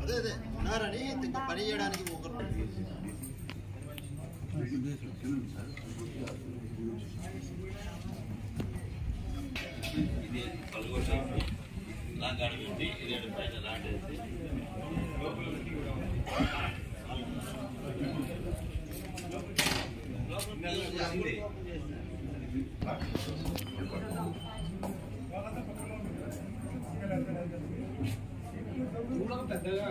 అదే ఉన్నారని పని చేయడానికి ఇది పలుగొట్టి లాగాడు పెట్టి ఇది పైన లాంటేసి పెద్దగా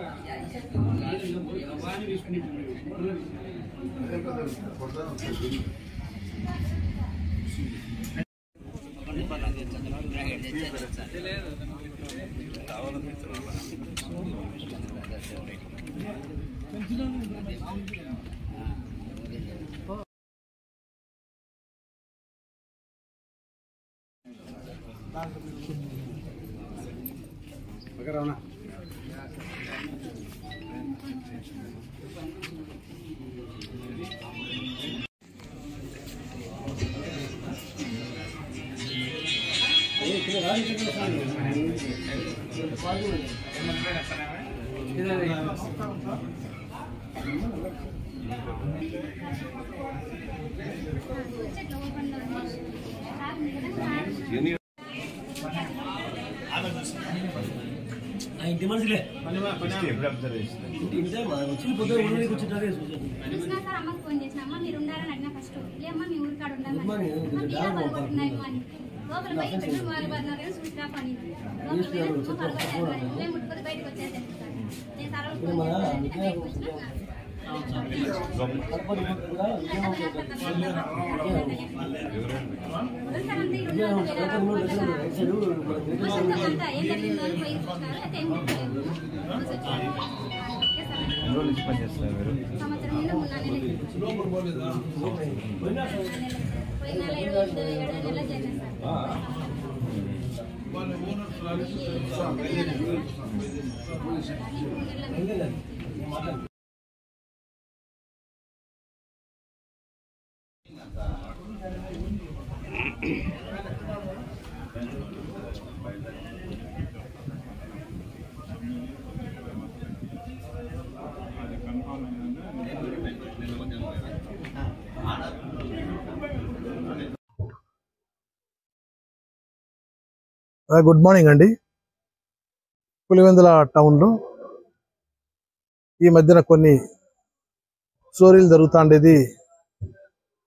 ఇంటి మనుషులే అమ్మకి ఫోన్ చేసిన అమ్మ మీరు ఉండాలని అడిగిన ఫస్ట్ లేమ్మా మీ ఊరి కాడ ఉండాలని లోపల బయట పెట్టి మొదలు చూసినా పని లోపల ముట్టుకొని బయటకు వచ్చేది నేను గుడ్ మార్నింగ్ అండి. పులివెందుల టౌన్లో ఈ మధ్యన కొన్ని చోరీలు జరుగుతుండేది.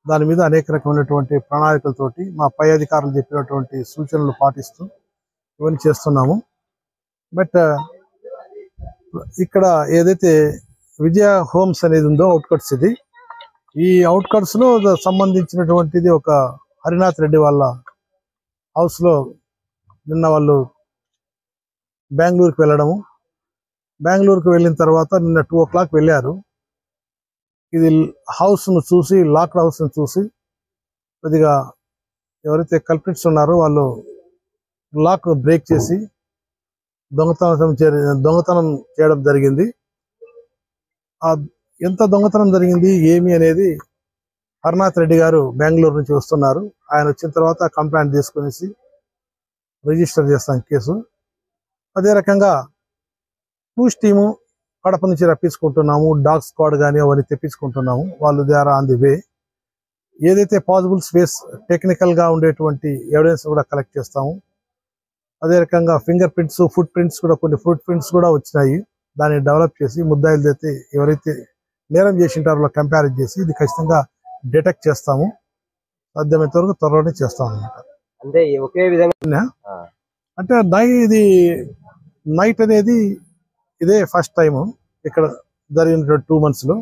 దాని మీద అనేక రకమైనటువంటి ప్రణాళికలతోటి మా పై అధికారులు చెప్పినటువంటి సూచనలు పాటిస్తూ ఇవన్నీ చేస్తున్నాము. బట్ ఇక్కడ ఏదైతే విజయ హోమ్స్ అనేది ఉందో అవుట్కట్స్, ఇది ఈ అవుట్కట్స్లో సంబంధించినటువంటిది ఒక హరినాథ్ రెడ్డి వాళ్ళ హౌస్లో నిన్న వాళ్ళు బెంగళూరుకి వెళ్ళడము. బెంగళూరుకి వెళ్ళిన తర్వాత నిన్న 2 o'clock వెళ్ళారు. ఇది హౌస్ను చూసి, లాక్డ్ హౌస్ను చూసి కొద్దిగా ఎవరైతే కల్ప్రిట్స్ ఉన్నారో వాళ్ళు లాక్ బ్రేక్ చేసి దొంగతనం చేయడం జరిగింది. ఎంత దొంగతనం జరిగింది ఏమి అనేది హరినాథ్ రెడ్డి గారు బెంగళూరు నుంచి వస్తున్నారు. ఆయన వచ్చిన తర్వాత కంప్లైంట్ తీసుకునేసి రిజిస్టర్ చేస్తాం కేసు. అదే రకంగా పూష్ టీము కడప నుంచి రప్పించుకుంటున్నాము. డాగ్ స్క్వాడ్ కానీ అవన్నీ తెప్పించుకుంటున్నాము. వాళ్ళు they are on the way. ఏదైతే పాసిబుల్ స్పేస్ టెక్నికల్గా ఉండేటువంటి ఎవిడెన్స్ కూడా కలెక్ట్ చేస్తాము. అదే రకంగా ఫింగర్ ప్రింట్స్, ఫుట్ ప్రింట్స్ కూడా, కొన్ని ఫుట్ ప్రింట్స్ కూడా వచ్చినాయి. దాన్ని డెవలప్ చేసి ముద్దాయిలు అయితే ఎవరైతే నేరం చేసింటారో కంపేర్ చేసి ఇది ఖచ్చితంగా డిటెక్ట్ చేస్తాము. సాధ్యమైనంత వరకు త్వరలోనే చేస్తాం అన్నమాట. అంటే ఒకే విధంగా అంటే ఇది నైట్ అనేది ఇదే ఫస్ట్ టైం ఇక్కడ జరిగిన 2 months లో.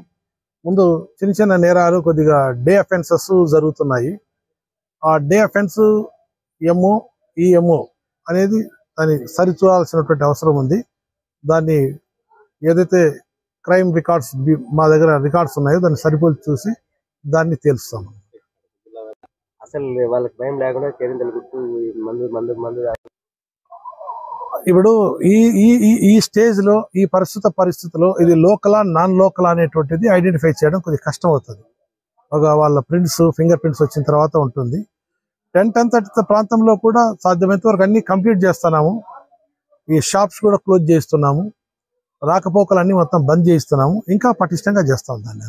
ముందు చిన్న చిన్న నేరాలు కొద్దిగా డే అఫెన్సెస్ జరుగుతున్నాయి. ఆ డే అఫెన్స్ ఈఎంఓ అనేది దాన్ని సరిచూడాల్సినటువంటి అవసరం ఉంది. దాన్ని ఏదైతే క్రైమ్ రికార్డ్స్ మా దగ్గర రికార్డ్స్ ఉన్నాయో దాన్ని సరిపోల్చి చూసి దాన్ని తేల్స్తాము. అసలు వాళ్ళకి భయం లేకుండా కేరింతలు గుట్టు మందు ఇప్పుడు ఈ ఈ ఈ ఈ స్టేజ్ లో ఈ పరిస్థితిలో ఇది లోకలా నాన్ లోకలా అనేటువంటిది ఐడెంటిఫై చేయడం కొద్దిగా కష్టం అవుతుంది. వాళ్ళ ప్రింట్స్ ఫింగర్ ప్రింట్స్ వచ్చిన తర్వాత ఉంటుంది. 10-10:30 ప్రాంతంలో కూడా సాధ్యమైనంత వరకు అన్ని కంప్లీట్ చేస్తున్నాము. ఈ షాప్స్ కూడా క్లోజ్ చేస్తున్నాము. రాకపోకలు అన్ని మొత్తం బంద్ చేయిస్తున్నాము. ఇంకా పటిష్టంగా చేస్తాం దాన్ని.